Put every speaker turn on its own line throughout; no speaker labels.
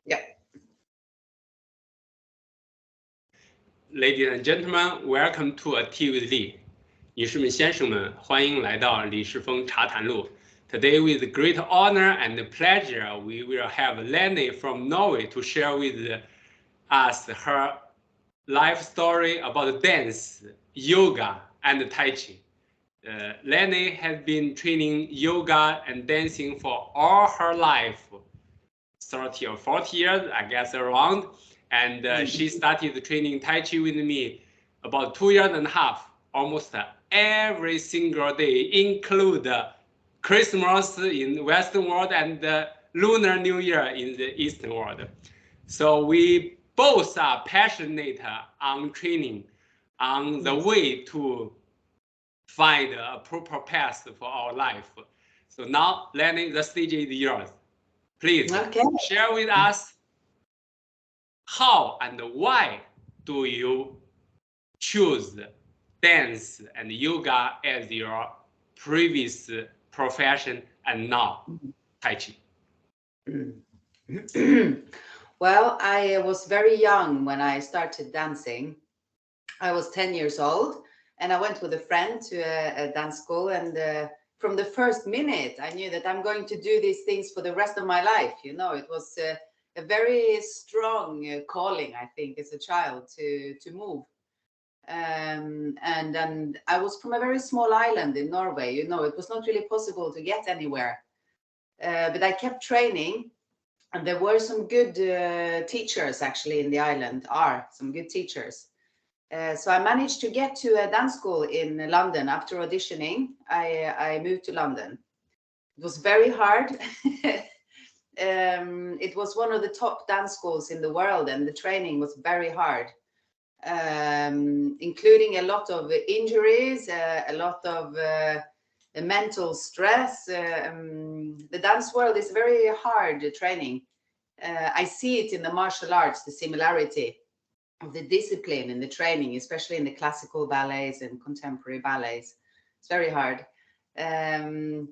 Yeah.
Ladies and gentlemen, welcome to A Tea with Li. 女士们、先生们，欢迎来到李世锋茶谈录。Today, with great honor and pleasure, we will have Lene from Norway to share with us her life story about dance, yoga, and Tai Chi. Lene has been training yoga and dancing for all her life, 30 or 40 years, I guess, around. And she started training Tai Chi with me about 2.5 years, almost every single day, include Christmas in the Western world and Lunar New Year in the Eastern world. So we both are passionate on training, on the way to find a proper path for our life. So now, Lene, the stage is yours. Please share with us how and why do you choose dance and yoga as your previous profession and now Tai Chi?
Well, I was very young when I started dancing. I was 10 years old and I went with a friend to a dance school, and from the first minute I knew that I'm going to do these things for the rest of my life. You know, it was a very strong calling, I think, as a child to move. And I was from a very small island in Norway. You know, it was not really possible to get anywhere, but I kept training, and there were some good teachers actually in the island, some good teachers. So I managed to get to a dance school in London. After auditioning, I moved to London. It was very hard. It was one of the top dance schools in the world, and the training was very hard, including a lot of injuries, a lot of mental stress. The dance world is very hard training. I see it in the martial arts, the similarity of the discipline in the training, especially in the classical ballets and contemporary ballets. It's very hard. And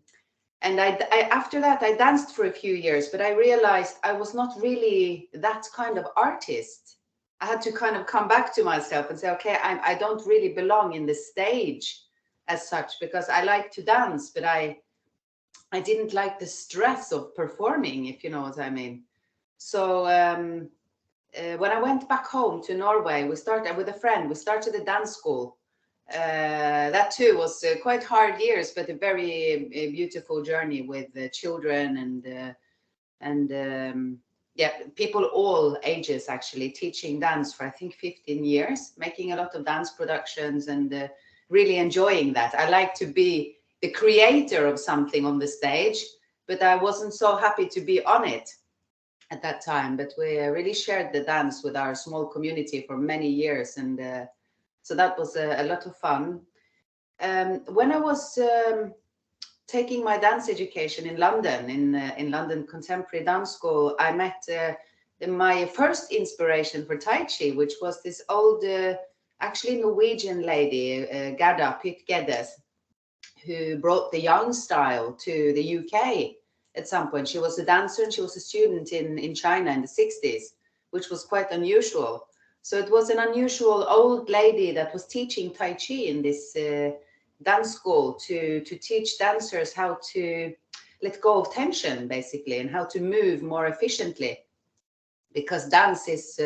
after that, I danced for a few years, but I realized I was not really that kind of artist. I had to kind of come back to myself and say, okay, I don't really belong in the stage as such, because I like to dance, but I didn't like the stress of performing, if you know what I mean. So when I went back home to Norway, we started with a friend, we started a dance school. That too was quite hard years, but a very beautiful journey with children and yeah, people all ages actually, teaching dance for I think 15 years, making a lot of dance productions and really enjoying that. I like to be the creator of something on the stage, but I wasn't so happy to be on it at that time. But we really shared the dance with our small community for many years, and so that was a lot of fun. When I was taking my dance education in London, in London Contemporary Dance School, I met my first inspiration for Tai Chi, which was this old, actually Norwegian lady, Gerda Pytt-Geddes, who brought the young style to the UK at some point. She was a dancer and she was a student in China in the 60s, which was quite unusual. So it was an unusual old lady that was teaching Tai Chi in this dance school to teach dancers how to let go of tension, basically, and how to move more efficiently. Because dance is,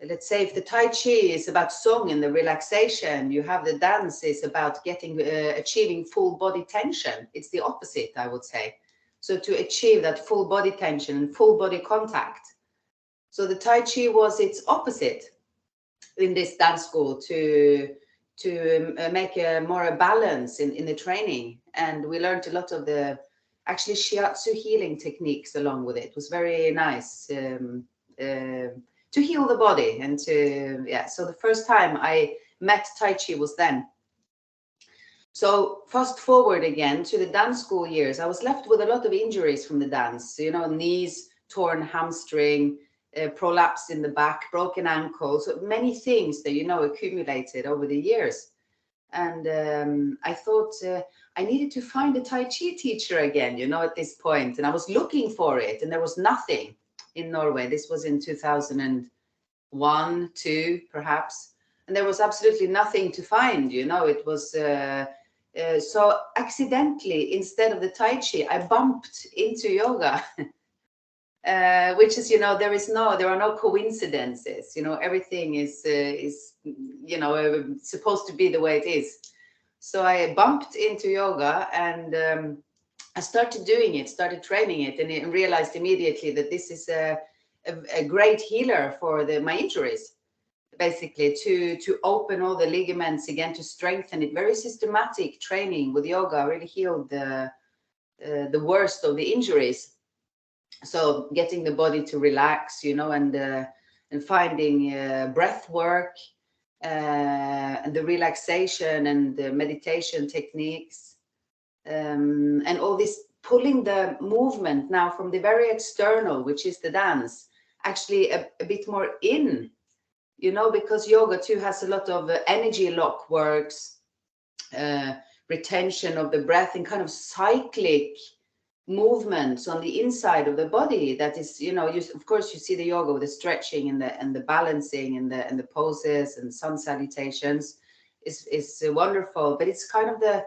let's say, if the Tai Chi is about Zhōng and the relaxation, you have the dance is about achieving full body tension. It's the opposite, I would say. So to achieve that full body tension and full body contact. So the Tai Chi was its opposite in this dance school to make more a balance in the training. And we learned a lot of the actually shiatsu healing techniques along with it. It was very nice to heal the body and to, yeah. So the first time I met Tai Chi was then. So fast forward again to the dance school years, I was left with a lot of injuries from the dance, you know, knees, torn hamstring, prolapse in the back, broken ankles, so many things that, you know, accumulated over the years. And I thought I needed to find a Tai Chi teacher again, you know, at this point. And I was looking for it and there was nothing. in Norway. This was in 2001, 2 perhaps. And there was absolutely nothing to find, you know. It was so accidentally, instead of the Tai Chi, I bumped into yoga, which is, you know, there are no coincidences. You know, everything is you know, supposed to be the way it is. So I bumped into yoga, and I started doing it, started training it, and realized immediately that this is a great healer for my injuries. Basically, to open all the ligaments again, to strengthen it. Very systematic training with yoga really healed the worst of the injuries. So getting the body to relax, you know, and finding breath work, and the relaxation and the meditation techniques, and all this pulling the movement now from the very external, which is the dance, actually a bit more in. You know, because yoga too has a lot of energy lock works, retention of the breath, and kind of cyclic movements on the inside of the body. That is, you know, of course you see the yoga with the stretching and the balancing and the poses and sun salutations is wonderful. But it's kind of the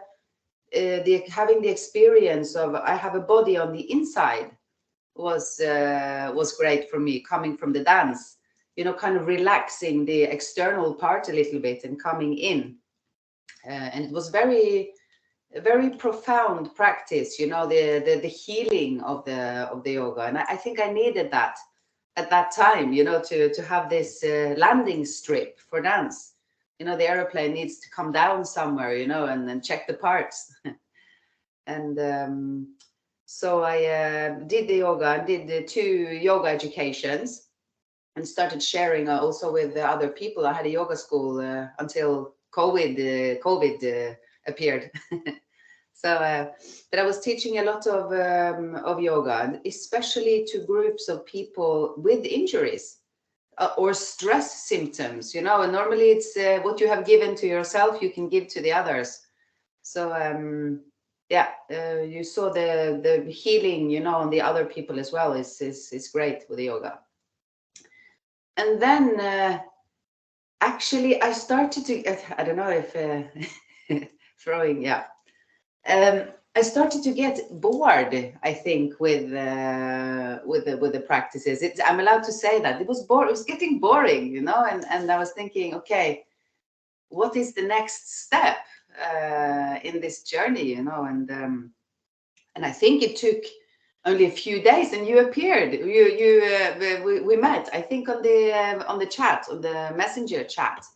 having the experience of I have a body on the inside was great for me, coming from the dance. You know, kind of relaxing the external part a little bit and coming in. And it was very profound practice, you know, the healing of the yoga. And I think I needed that at that time, you know, to have this landing strip for dance. You know, the airplane needs to come down somewhere, you know, and then check the parts. And so I did the yoga and did the 2 yoga educations, and started sharing also with the other people. I had a yoga school until COVID appeared. So, but I was teaching a lot of yoga, especially to groups of people with injuries or stress symptoms. You know, and normally it's what you have given to yourself, you can give to the others. So, yeah, you saw the healing, you know, on the other people as well is great with the yoga. And then actually I started to, I don't know if throwing, yeah. I started to get bored, I think, with the practices. I'm allowed to say that. It was getting boring, you know, and I was thinking, okay, what is the next step in this journey, you know? And I think it took only a few days, and you appeared. We met, I think, on the chat, on the messenger chat.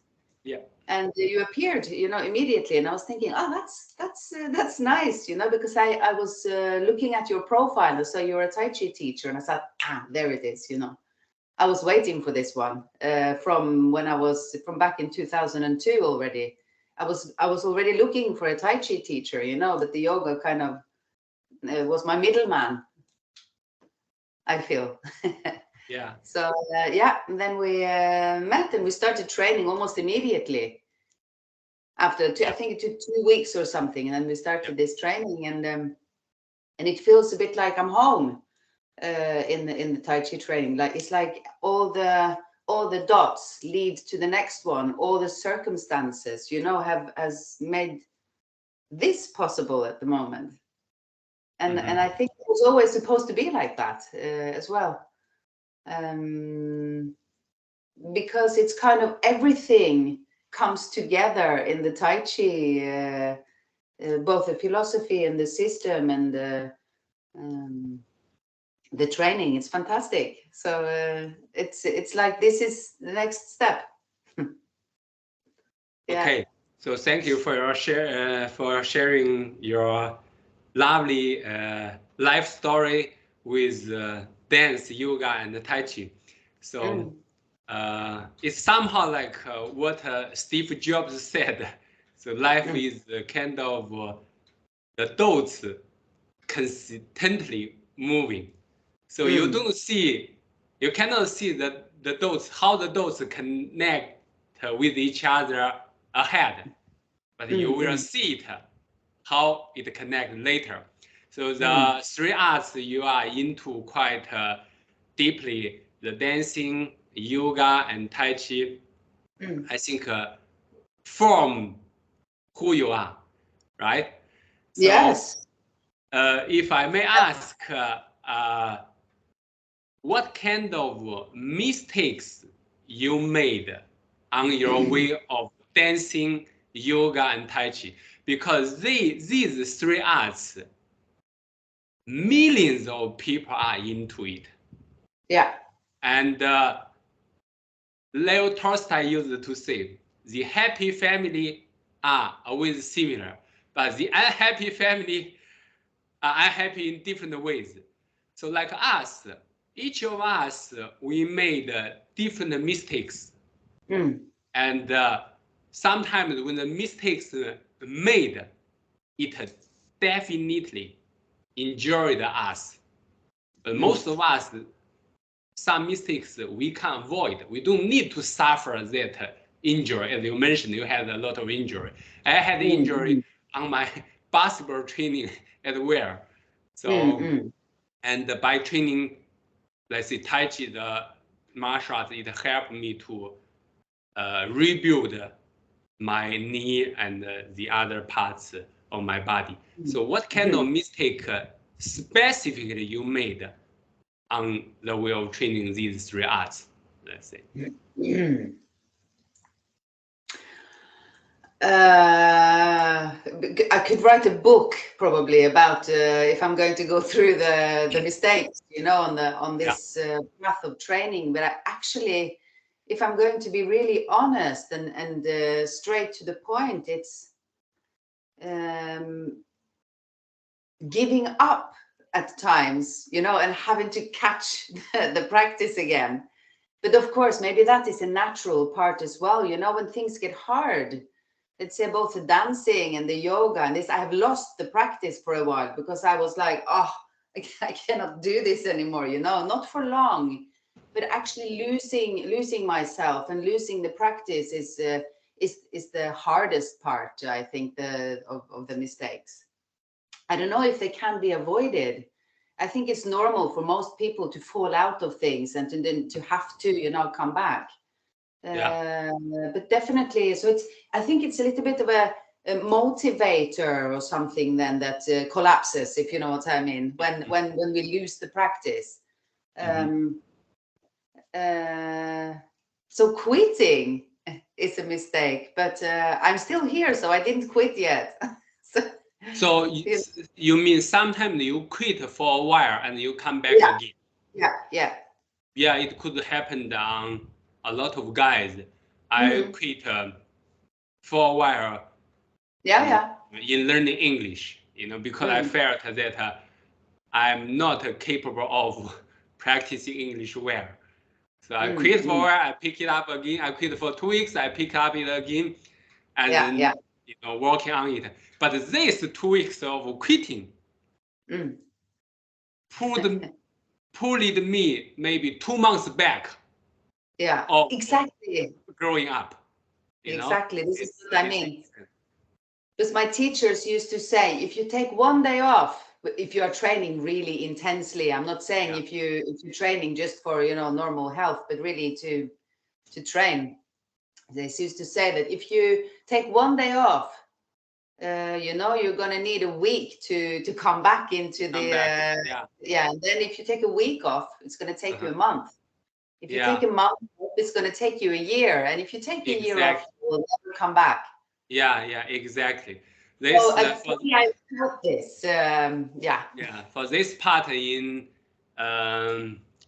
Yeah.
And you appeared, you know, immediately, and I was thinking, oh, that's nice, you know, because I was looking at your profile, so you're a Tai Chi teacher, and I thought, there it is, you know. I was waiting for this one from back in 2002 already. I was already looking for a Tai Chi teacher, you know, but the yoga kind of was my middleman, I feel.
Yeah.
So yeah, and then we met and we started training almost immediately. After I think it took 2 weeks or something, and then we started this training, and it feels a bit like I'm home in the Tai Chi training. Like it's like all the dots lead to the next one. All the circumstances, you know, has made this possible at the moment. And
Mm-hmm.
and I think it was always supposed to be like that as well. Because it's kind of everything comes together in the Tai Chi, both the philosophy and the system and the training. It's fantastic. So it's like this is the next step. Yeah.
Okay, so thank you for your sharing your lovely life story with dance, yoga, and Tai Chi. So it's somehow like what Steve Jobs said. So life is kind of the dots consistently moving. So you cannot see the dots, how the dots connect with each other ahead, but you will see it, how it connects later. So the 3 arts you are into quite deeply the dancing, yoga, and Tai Chi, I think form who you are, right? So,
yes.
If I may ask, what kind of mistakes you made on your way of dancing, yoga, and Tai Chi? Because these three arts, millions of people are into it.
Yeah.
And Leo Tolstoy used to say, the happy family are always similar, but the unhappy family are unhappy in different ways. So like us, each of us, we made different mistakes. And sometimes when the mistakes made, it definitely injured us. But most of us, some mistakes we can avoid. We don't need to suffer that injury. As you mentioned, you had a lot of injury. I had injury on my basketball training as well. So, and by training, let's say Tai Chi, the martial arts, it helped me to rebuild my knee and the other parts of my body. So what kind of mistake specifically you made on the way of training these three arts, let's say?
I could write a book probably about if I'm going to go through the mistakes, you know, on this path of training. But actually, if I'm going to be really honest and straight to the point, it's giving up at times, you know, and having to catch the practice again. But of course, maybe that is a natural part as well, you know, when things get hard. Let's say both the dancing and the yoga and this, I have lost the practice for a while because I was like, oh, I cannot do this anymore, you know, not for long, but actually losing myself and losing the practice is the hardest part, I think, of the mistakes. I don't know if they can be avoided. I think it's normal for most people to fall out of things and to have to, you know, come back. But definitely, so I think it's a little bit of a motivator or something then that collapses, if you know what I mean, when we lose the practice. So quitting is a mistake, but I'm still here, so I didn't quit yet.
So you mean sometimes you quit for a while and you come back again?
Yeah,
it could happen on a lot of guys. I quit for a while in learning English, you know, because I felt that I'm not capable of practicing English well. So I quit for a while, I pick it up again. I quit for 2 weeks, I pick up it again, and then you know, working on it. But this 2 weeks of quitting pulled me maybe 2 months back.
Yeah, exactly.
Growing up.
Exactly. This is what I mean. Because my teachers used to say, if you take 1 day off, if you are training really intensely, I'm not saying if you're training just for, you know, normal health, but really to train. They used to say that if you take 1 day off, you know, you're going to need a week to come back into the and then if you take a week off, it's going to take you a month. If you take a month off, it's going to take you a year, and if you take a year off, you will never come back.
Exactly.
So I think I felt this.
For this part in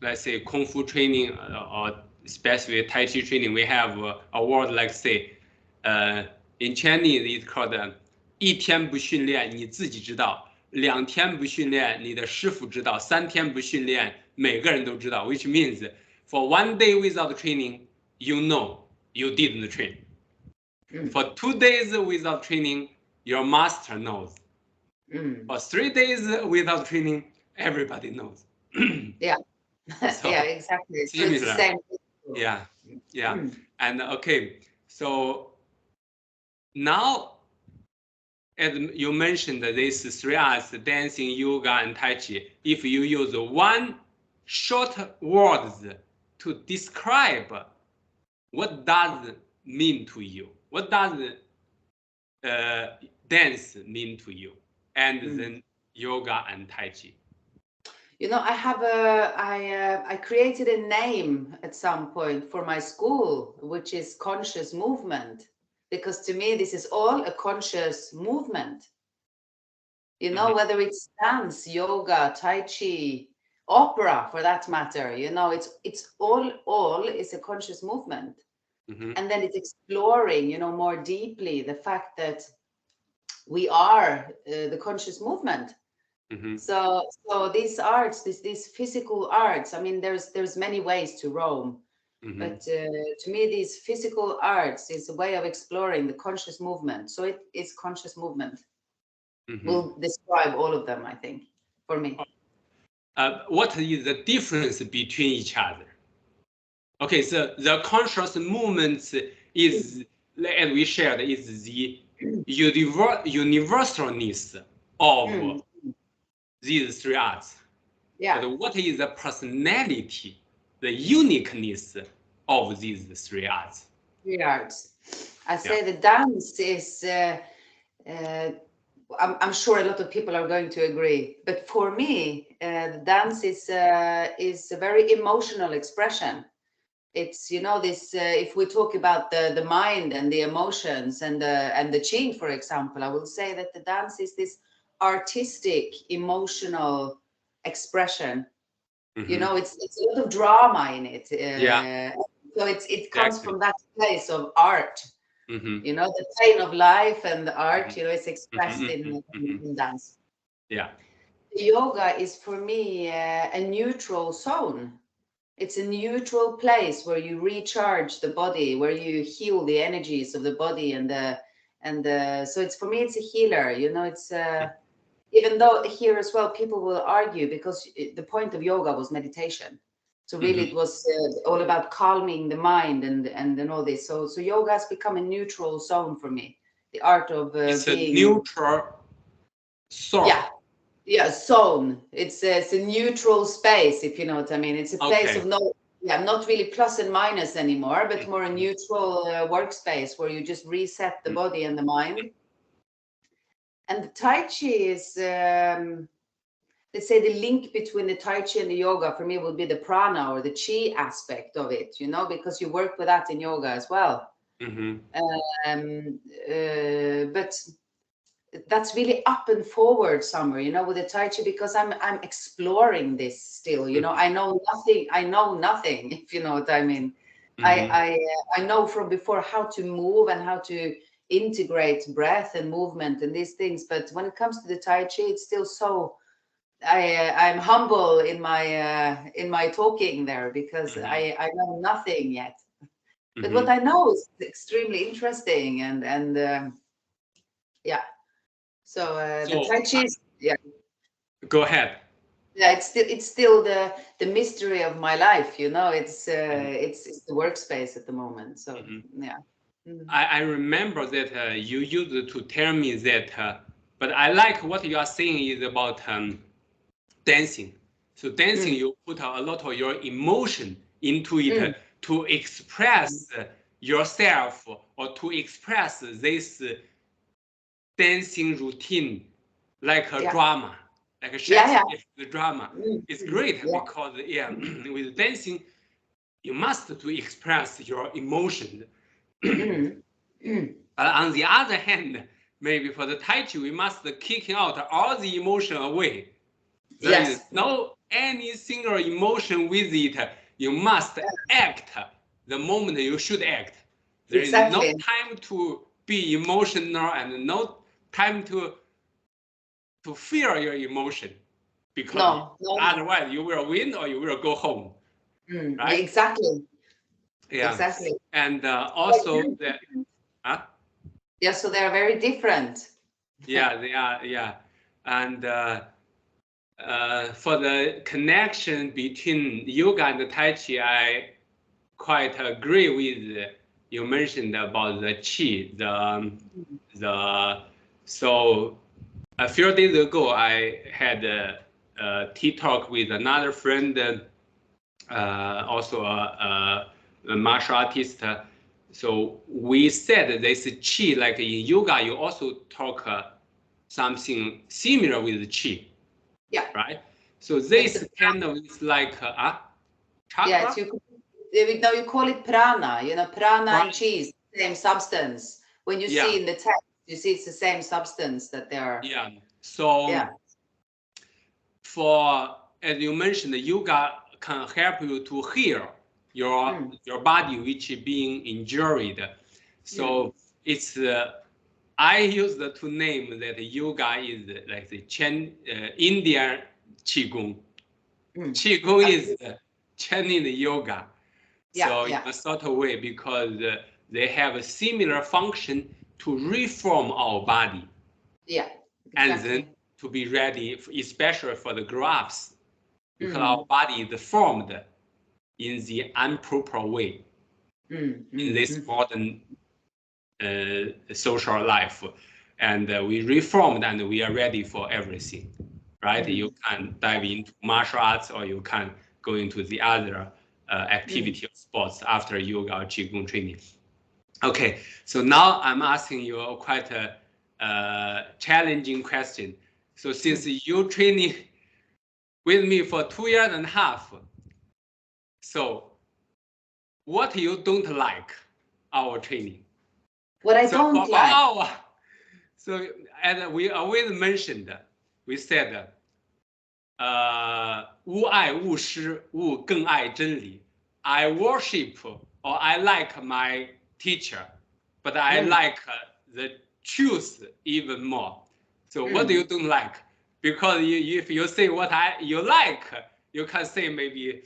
let's say Kung Fu training or especially Tai Chi training, we have a word like say in Chinese it's called 1天不训练你自己知道，2天不训练你的师傅知道，3天不训练每个人都知道 which means for 1 day without training, you know you didn't train. For 2 days without training, your master knows. For 3 days without training, everybody knows.
So, exactly. So it's the same.
And okay, so now, as you mentioned, these 3 arts, dancing, yoga, and Tai Chi. If you use one short words to describe what does mean to you? What does dance mean to you? And then yoga and Tai Chi.
You know, I created a name at some point for my school, which is conscious movement, because to me this is all a conscious movement. You know, whether it's dance, yoga, Tai Chi, opera, for that matter. You know, it's all is a conscious movement, and then it's exploring, you know, more deeply the fact that we are the conscious movement. So these arts, these physical arts, I mean, there's many ways to roam, but to me, these physical arts is a way of exploring the conscious movement. So it is conscious movement. Will describe all of them, I think, for me.
What is the difference between each other? Okay, so the conscious movement is, as we shared, is the universalness of these three arts.
Yeah.
But what is the personality, the uniqueness of these three arts?
Three arts. I say the dance is, I'm sure a lot of people are going to agree, but for me, the dance is a very emotional expression. It's, you know, this, if we talk about the mind and the emotions and the Qi, for example, I will say that the dance is this artistic, emotional expression. You know, it's a lot of drama in it. So it comes from that place of art. You know, the pain of life and the art, you know, is expressed in dance.
Yeah.
The yoga is for me a neutral zone. It's a neutral place where you recharge the body, where you heal the energies of the body and so it's, for me, it's a healer. You know, it's even though here as well people will argue, because the point of yoga was meditation. So really it was all about calming the mind and all this. So yoga has become a neutral zone for me. The art of
it's
being
a neutral zone.
Yeah, zone. It's a neutral space, if you know what I mean. It's a place of not really plus and minus anymore, but more a neutral workspace where you just reset the body and the mind. And the Tai Chi is, let's say, the link between the Tai Chi and the yoga for me would be the prana or the Qi aspect of it, you know, because you work with that in yoga as well. But that's really up and forward somewhere, you know, with the Tai Chi, because I'm exploring this still, you know. I know nothing, if you know what I mean. I know from before how to move and how to integrate breath and movement and these things, but when it comes to the Tai Chi, it's still so I'm humble in my talking there, because I know nothing yet. But what I know is extremely interesting and yeah. So the Tai Chi is,
Go ahead.
Yeah, it's still the mystery of my life, you know. It's the workspace at the moment. So yeah.
I remember that you used to tell me that, but I like what you are saying is about dancing. So dancing, you put a lot of your emotion into it to express yourself, or to express this dancing routine like a drama, like a Shakespeare drama. It's great because with dancing, you must to express your emotion. But on the other hand, maybe for the Tai Chi, we must kick out all the emotion away. There is no any single emotion with it. You must act the moment you should act. There is no time to be emotional and no time to feel your emotion, because otherwise you will win or you will go home. Right?
Exactly.
Yeah.
Exactly.
And also that.
Yeah, so they are very different.
Yeah, they are. Yeah, and for the connection between yoga and Tai Chi, I quite agree with you mentioned about the Qi. So a few days ago, I had a tea talk with another friend also a martial artist. So we said this qi, like in yoga, you also talk something similar with qi.
Yeah.
Right. So this kind of is like chakra.
Yeah, now you call it prana. You know, prana and qi is the same substance. When you see in the text, you see it's the same substance that they are.
Yeah. So for, as you mentioned, yoga can help you to heal your body which is being injured. So it's I use the two names that yoga is like the Indian qigong. Qigong is Chinese yoga. So in a sort of way, because they have a similar function to reform our body.
Yeah. Exactly.
And then to be ready, especially for the grow-ups, because our body is formed in the improper way in this modern social life. And we reformed and we are ready for everything, right? You can dive into martial arts or you can go into the other activity of sports after yoga or qigong training. Okay, so now I'm asking you a quite a challenging question. So since you training with me for 2.5 years, so what you don't like our training?
What I don't like.
So as we always mentioned, we said, 勿爱勿师，勿更爱真理. I worship or I like my teacher, but I like the truth even more. So what do you don't like? Because if you say what you like, you can say maybe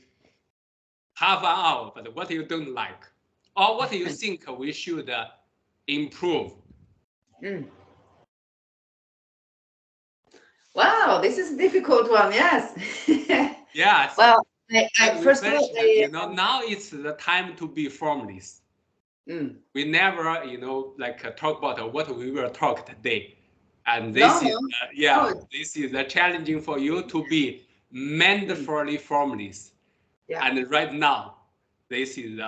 half an hour, but what you don't like, or what you think we should improve.
Wow, this is a difficult one. Yes.
Yes.
Well, first of all,
you know, now it's the time to be formless. We never, you know, like talk about what we will talk today, and this this is challenging for you to be mandatorily formless. And right now, this is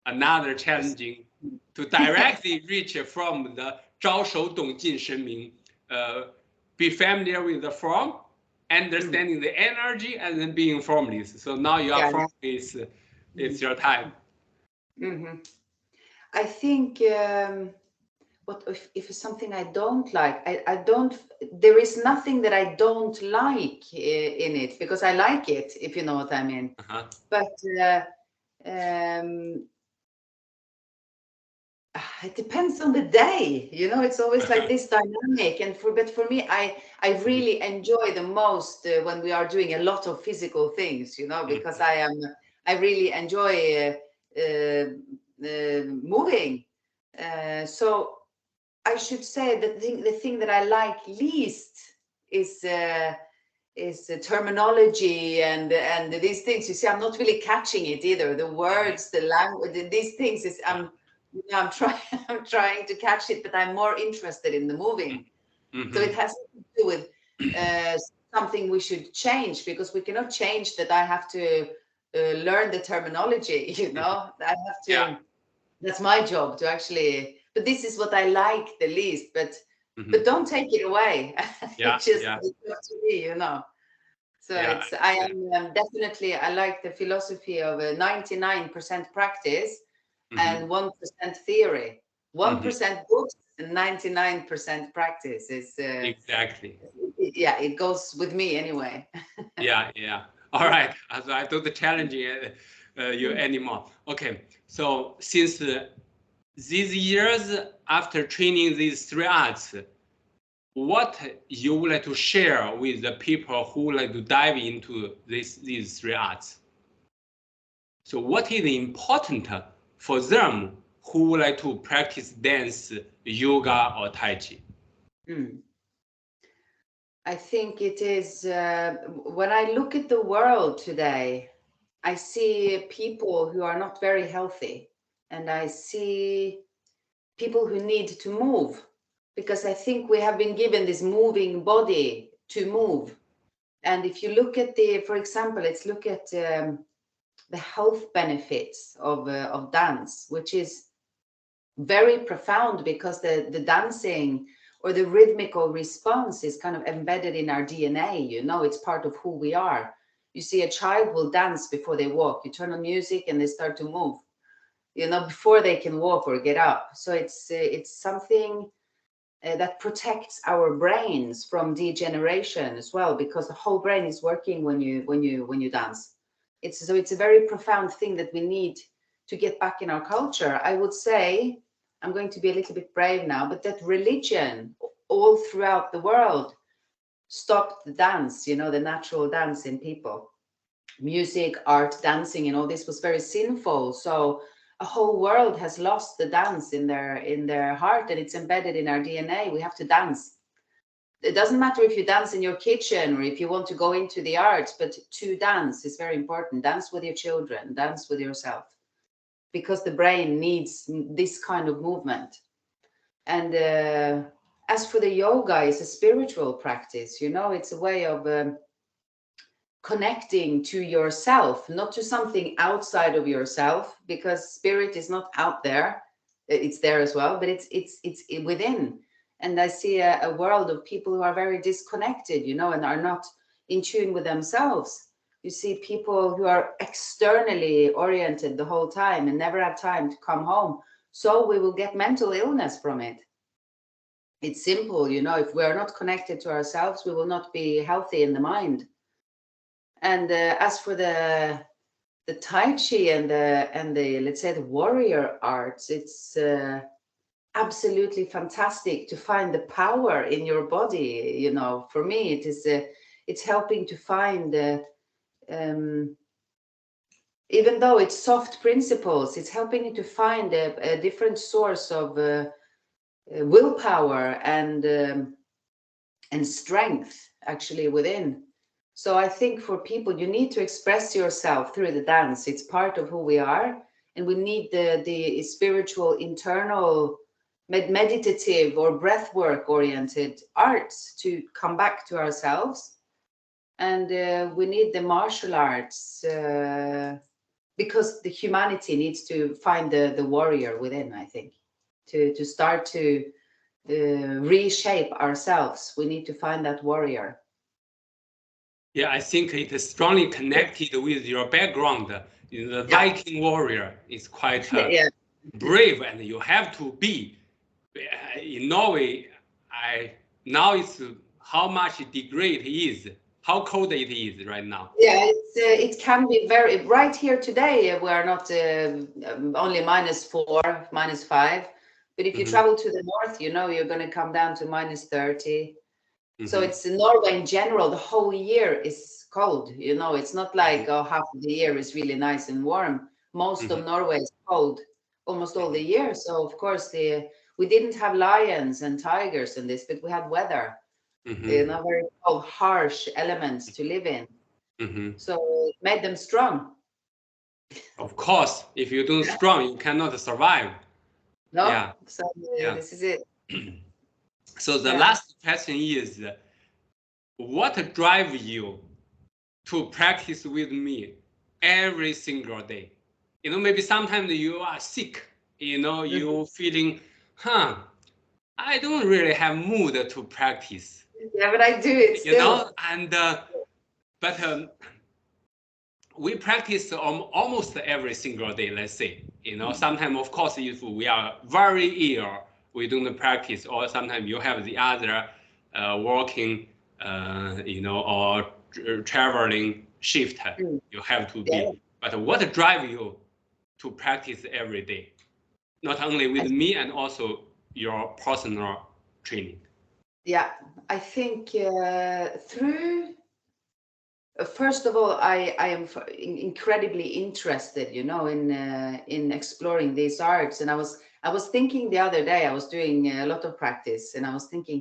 another challenging to directly reach from the 招手懂进神明, be familiar with the form, understanding the energy, and then being formless. So now you are formless. It's your time.
I think what if it's something I don't like, I don't. There is nothing that I don't like in it because I like it, if you know what I mean. But it depends on the day, you know. It's always like this dynamic, and but for me, I really enjoy the most when we are doing a lot of physical things, you know, because I really enjoy moving. So I should say that the thing that I like least is the terminology and these things. You see, I'm not really catching it either. The words, the language, these things is I'm trying to catch it, but I'm more interested in the moving. So it has to do with something we should change, because we cannot change that. I have to learn the terminology, you know. I have to. That's my job to actually. But this is what I like the least. But don't take it it's up to me, you know. So I am definitely, I like the philosophy of 99% practice and 1% theory. 1% books and 99% practice is
exactly.
Yeah, it goes with me anyway.
All right. So I don't challenge you anymore. Okay. So since these years after training these 3 arts, what you would like to share with the people who would like to dive into these 3 arts? So what is important for them who would like to practice dance, yoga, or Tai Chi?
I think it is, when I look at the world today, I see people who are not very healthy, and I see people who need to move, because I think we have been given this moving body to move. And if you look at for example, let's look at the health benefits of dance, which is very profound, because the dancing or the rhythmical response is kind of embedded in our DNA. You know, it's part of who we are. You see, a child will dance before they walk. You turn on music and they start to move, you know, before they can walk or get up. So it's something that protects our brains from degeneration as well, because the whole brain is working when you dance. It's a very profound thing that we need to get back in our culture. I would say, I'm going to be a little bit brave now, but that religion all throughout the world stopped the dance, you know, the natural dance in people. Music, art, dancing, and all this was very sinful. So a whole world has lost the dance in their heart, and it's embedded in our DNA. We have to dance. It doesn't matter if you dance in your kitchen or if you want to go into the arts, but to dance is very important. Dance with your children, dance with yourself, because the brain needs this kind of movement. And as for the yoga, it's a spiritual practice, you know, it's a way of connecting to yourself, not to something outside of yourself, because spirit is not out there. It's there as well, but it's within. And I see a world of people who are very disconnected, you know, and are not in tune with themselves. You see people who are externally oriented the whole time and never have time to come home. So we will get mental illness from it. It's simple, you know, if we are not connected to ourselves, we will not be healthy in the mind. And as for the Tai Chi and the let's say the warrior arts, it's absolutely fantastic to find the power in your body. You know, for me, it's helping to find even though it's soft principles, it's helping you to find a different source of willpower and strength actually within. So I think for people, you need to express yourself through the dance. It's part of who we are, and we need the spiritual, internal, meditative or breathwork oriented arts to come back to ourselves. And we need the martial arts because the humanity needs to find the warrior within, I think, to start to reshape ourselves. We need to find that warrior.
Yeah, I think it is strongly connected with your background. The Viking warrior is quite brave, and you have to be. In Norway, now it's how much degree it is, how cold it is right now.
Yeah, it can be very, right here today, we are not only -4, -5. But if you travel to the north, you know, you're going to come down to -30. So it's in Norway in general, the whole year is cold. You know, it's not like, oh, half of the year is really nice and warm. Most of Norway is cold almost all the year. So of course, we didn't have lions and tigers in this, but we had weather, you know, very cold, harsh elements to live in. So it made them strong.
Of course, if you don't strong, you cannot survive.
No, yeah. So this is it.
So the last question is, what drives you to practice with me every single day? You know, maybe sometimes you are sick, you know, you feeling, I don't really have mood to practice.
Yeah, but I do it still.
You know, and but we practice almost every single day, let's say. You know, sometimes, of course, if we are very ill, we don't practice, or sometimes you have the other working, you know, or traveling shift, you have to be. But what drives you to practice every day? Not only with me and also your personal training.
Yeah, I think through, first of all, I am incredibly interested, you know, in exploring these arts. And I was thinking the other day, I was doing a lot of practice, and I was thinking,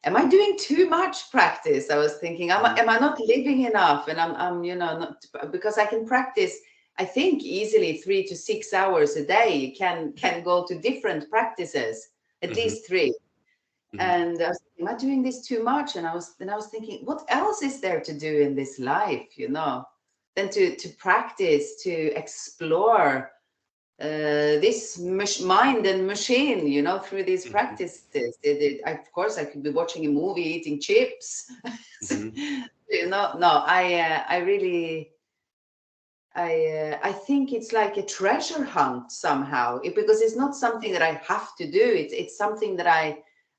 am I doing too much practice? I was thinking, am I not living enough? And I'm you know, not, because I can practice, I think easily 3 to 6 hours a day. Can go to different practices, at least 3. And I was thinking, am I doing this too much? And I was thinking, what else is there to do in this life? You know, to practice, to explore this mind and machine, you know, through these practices. Of course, I could be watching a movie, eating chips. You know, no, I really, I think it's like a treasure hunt somehow, because it's not something that I have to do. It's something that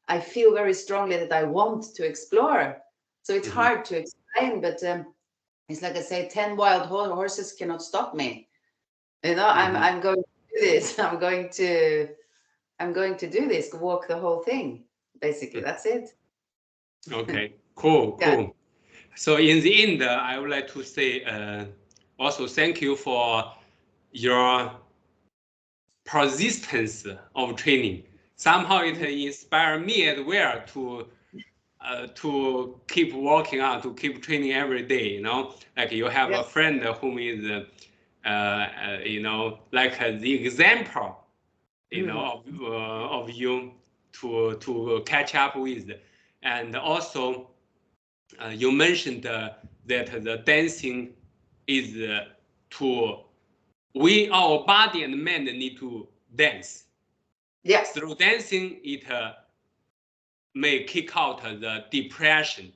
I feel very strongly that I want to explore. So it's hard to explain, but it's like I say, 10 wild horses cannot stop me. You know, I'm going to do this. I'm going to do this, walk the whole thing. Basically, that's it.
Okay, cool.
Yeah.
So in the end, I would like to say also thank you for your persistence of training. Somehow it inspired me as well to keep working out, to keep training every day. You know, like you have a friend whom is you know, like the example, you know, of you to catch up with. And also you mentioned that the dancing is our body and mind need to dance.
Yes.
Through dancing, it may kick out the depression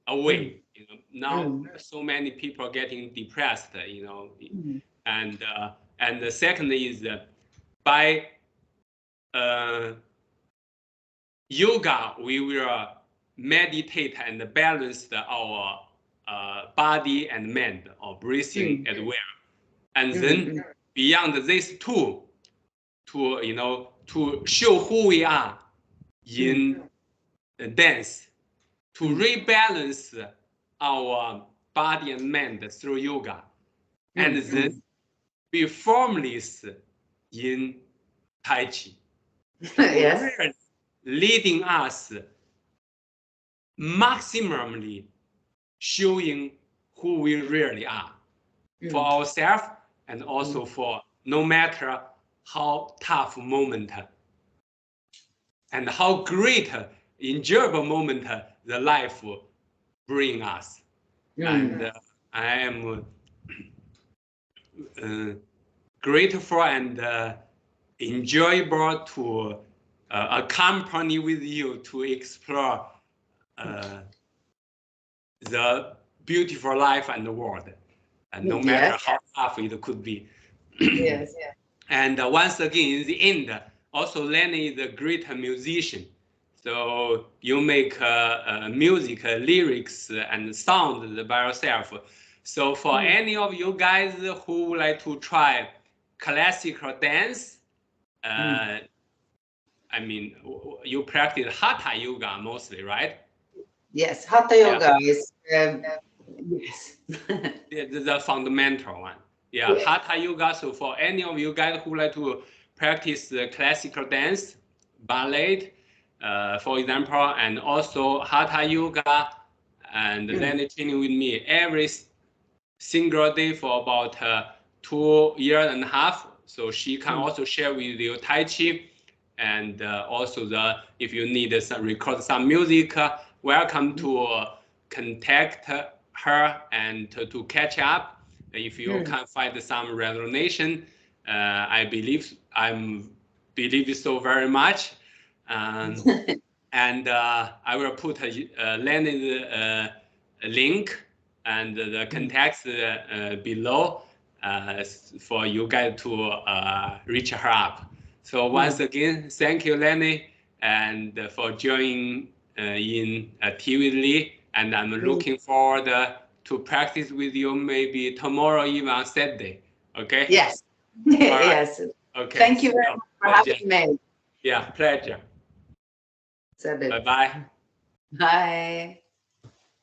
away. You know, now so many people are getting depressed. You know, and the second is by yoga we will meditate and balance our body and mind, or breathing as well. And then beyond this to you know, to show who we are in dance, to rebalance our body and mind through yoga, and then be formless in Tai Chi.
Yes.
Leading us maximally showing who we really are for ourselves, and also for no matter how tough moment and how great enjoyable moment the life bring us. And I am grateful and enjoyable to accompany with you to explore the beautiful life and the world, and no matter how tough it could be.
Yes.
And once again, in the end, also Lene is a great musician. So you make music, lyrics, and sound by yourself. So for any of you guys who would like to try classical dance, I mean, you practice Hatha yoga mostly, right?
Yes, Hatha yoga is yes.
the fundamental one. Yeah, Hatha yoga. So for any of you guys who like to practice classical dance, ballet, for example, and also Hatha yoga, and then training with me every single day for about 2.5 years. So she can also share with you Tai Chi, and also if you need record some music, welcome to contact her and to catch up. If you can find some resonation, I believe so very much. And I will put Lene's link and the contacts below for you guys to reach her up. So once again, thank you, Lene, and for joining in Tea with Li. And I'm looking forward to practice with you maybe tomorrow, even on Saturday. Okay?
Yes.
Right.
Yes.
Okay.
Thank you very much for having me.
Yeah, pleasure. Bye-bye.
Bye.